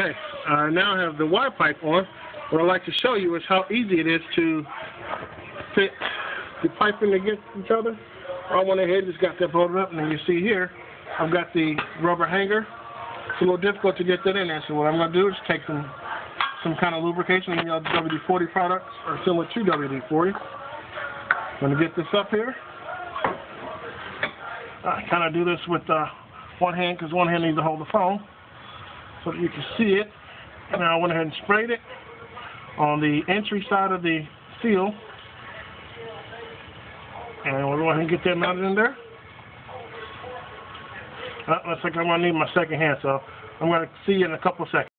Okay, I now have the wire pipe on. What I'd like to show you is how easy it is to fit the piping against each other. I went ahead and just got that bolted up, and then you see here, I've got the rubber hanger. It's a little difficult to get that in there, so what I'm going to do is take some kind of lubrication, WD-40 products, or similar to WD-40. I'm going to get this up here. I kind of do this with one hand, because one hand needs to hold the phone, so that you can see it. Now I went ahead and sprayed it on the entry side of the seal. And we'll go ahead and get that mounted in there. Looks like I'm going to need my second hand, so I'm going to see you in a couple of seconds.